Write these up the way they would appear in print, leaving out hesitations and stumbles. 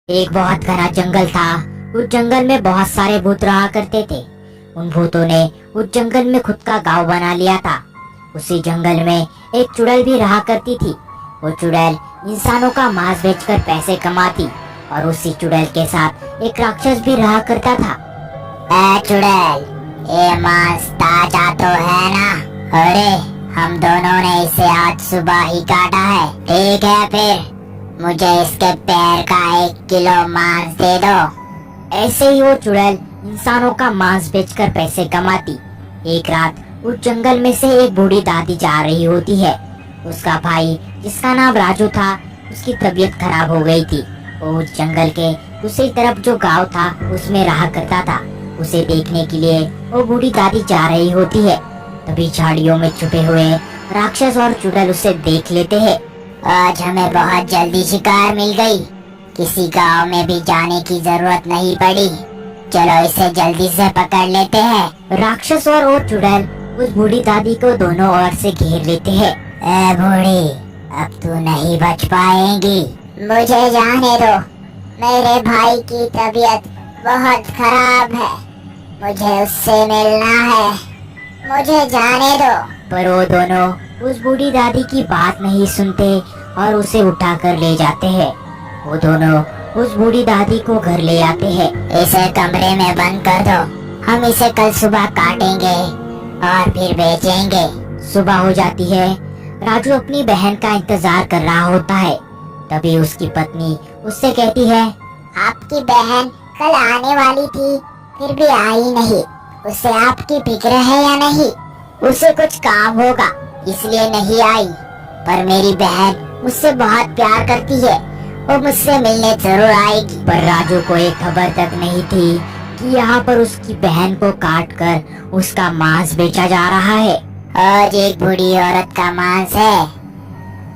एक बहुत घना जंगल था। उस जंगल में बहुत सारे भूत रहा करते थे। उन भूतों ने उस जंगल में खुद का गांव बना लिया था। उसी जंगल में एक चुड़ैल भी रहा करती थी। वो चुड़ैल इंसानों का मांस बेचकर पैसे कमाती और उसी चुड़ैल के साथ एक राक्षस भी रहा करता था। ए चुड़ैल, ये मांस ताजा तो है ना? अरे हम दोनों ने इसे आज सुबह ही काटा है। ठीक है फिर मुझे इसके पैर का 1 किलो मांस दे दो। ऐसे ही वो चुड़ैल इंसानों का मांस बेचकर पैसे कमाती। एक रात उस जंगल में से एक बूढ़ी दादी जा रही होती है। उसका भाई जिसका नाम राजू था, उसकी तबीयत खराब हो गई थी। वो उस जंगल के दूसरी तरफ जो गांव था उसमें रहा करता था। उसे देखने के लिए वो बूढ़ी दादी जा रही होती है। तभी झाड़ियों में छुपे हुए राक्षस और चुड़ैल उसे देख लेते हैं। आज हमें बहुत जल्दी शिकार मिल गई। किसी गांव में भी जाने की जरूरत नहीं पड़ी। चलो इसे जल्दी से पकड़ लेते हैं। राक्षस और वो चुड़ैल उस बूढ़ी दादी को दोनों ओर से घेर लेते हैं। ए बूढ़ी, अब तू नहीं बच पाएगी। मुझे जाने दो, मेरे भाई की तबीयत बहुत खराब है। मुझे उससे मिलना है, मुझे जाने दो। पर वो दोनों उस बूढ़ी दादी की बात नहीं सुनते और उसे उठाकर ले जाते हैं। वो दोनों उस बूढ़ी दादी को घर ले आते हैं। इसे कमरे में बंद कर दो। हम इसे कल सुबह काटेंगे और फिर बेचेंगे। सुबह हो जाती है। राजू अपनी बहन का इंतजार कर रहा होता है। तभी उसकी पत्नी उससे कहती है, आपकी बहन कल आने वाली थी, फिर भी आई नहीं। उसे आपकी फिक्र है या नहीं? उसे कुछ काम होगा इसलिए नहीं आई। पर मेरी बहन मुझसे बहुत प्यार करती है, वो मुझसे मिलने जरूर आएगी। पर राजू को एक खबर तक नहीं थी कि यहाँ पर उसकी बहन को काट कर उसका मांस बेचा जा रहा है। आज एक बूढ़ी औरत का मांस है,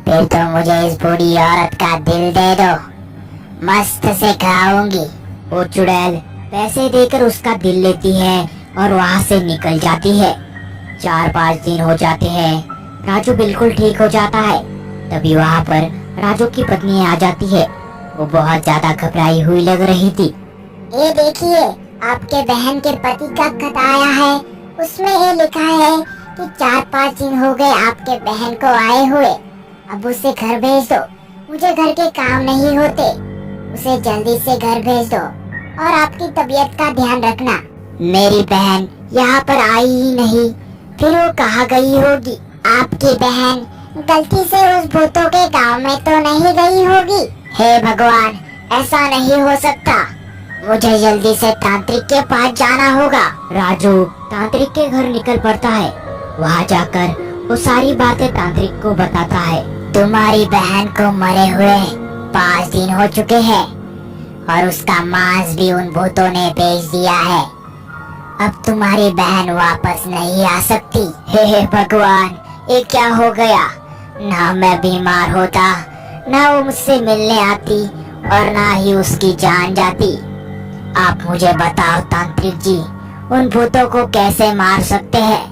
फिर तो मुझे इस बूढ़ी औरत का दिल दे दो, मस्त से खाऊंगी। वो चुड़ैल पैसे देकर उसका दिल लेती है और वहाँ से निकल जाती है। 4-5 दिन हो जाते हैं। राजू बिल्कुल ठीक हो जाता है। तभी वहाँ पर राजू की पत्नी आ जाती है। वो बहुत ज्यादा घबराई हुई लग रही थी। ये देखिए, आपके बहन के पति का खत आया है। उसमें ये लिखा है कि 4-5 दिन हो गए आपके बहन को आए हुए। अब उसे घर भेज दो, मुझे घर के काम नहीं होते। उसे जल्दी से घर भेज दो और आपकी तबीयत का ध्यान रखना। मेरी बहन यहाँ पर आई ही नहीं, फिर वो कहाँ गई होगी? आपकी बहन गलती से उस भूतों के गांव में तो नहीं गई होगी? हे भगवान, ऐसा नहीं हो सकता। मुझे जल्दी से तांत्रिक के पास जाना होगा। राजू तांत्रिक के घर निकल पड़ता है। वहाँ जाकर वो सारी बातें तांत्रिक को बताता है। तुम्हारी बहन को मरे हुए 5 दिन हो चुके हैं और उसका मांस भी उन भूतों ने बेच दिया है। अब तुम्हारी बहन वापस नहीं आ सकती। हे भगवान, ये क्या हो गया? ना मैं बीमार होता, ना वो मुझसे मिलने आती और ना ही उसकी जान जाती। आप मुझे बताओ तांत्रिक जी, उन भूतों को कैसे मार सकते हैं?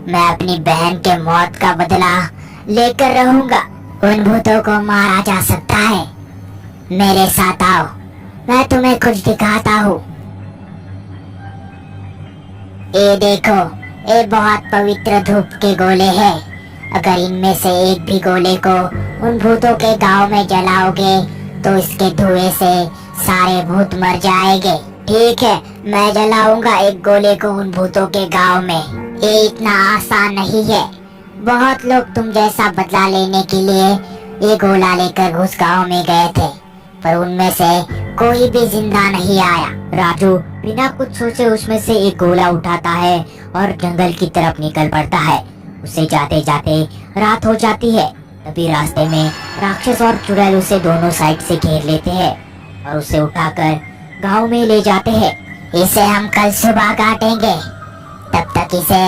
मैं अपनी बहन के मौत का बदला लेकर रहूंगा। उन भूतों को मारा जा सकता है। मेरे साथ आओ, मैं तुम्हें कुछ दिखाता हूँ। ये देखो, ये बहुत पवित्र धूप के गोले हैं। अगर इनमें से एक भी गोले को उन भूतों के गांव में जलाओगे तो इसके धुएं से सारे भूत मर जाएंगे। ठीक है, मैं जलाऊंगा एक गोले को उन भूतों के गांव में। ये इतना आसान नहीं है। बहुत लोग तुम जैसा बदला लेने के लिए ये गोला लेकर उस गांव में गए थे, पर उनमें से कोई भी जिंदा नहीं आया। राजू बिना कुछ सोचे उसमें से एक गोला उठाता है और जंगल की तरफ निकल पड़ता है। उसे जाते जाते रात हो जाती है। तभी रास्ते में राक्षस और चुड़ैल उसे दोनों साइड से घेर लेते हैं और उसे उठाकर गांव में ले जाते हैं। इसे हम कल सुबह काटेंगे, तब तक इसे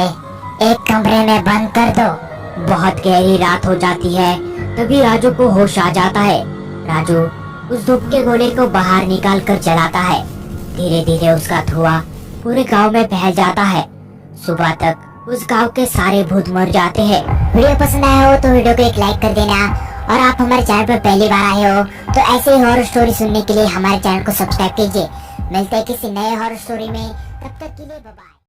एक कमरे में बंद कर दो। बहुत गहरी रात हो जाती है। तभी राजू को होश आ जाता है। राजू उस धूप के गोले को बाहर निकाल कर जलाता है। धीरे धीरे उसका धुआं पूरे गांव में फैल जाता है। सुबह तक उस गांव के सारे भूत मर जाते हैं। वीडियो पसंद आया हो तो वीडियो को एक लाइक कर देना और आप हमारे चैनल पर पहली बार आए हो तो ऐसे ही हॉरर स्टोरी सुनने के लिए हमारे चैनल को सब्सक्राइब कीजिए। मिलते हैं किसी नए हॉरर स्टोरी में, तब तक के लिए बाय बाय।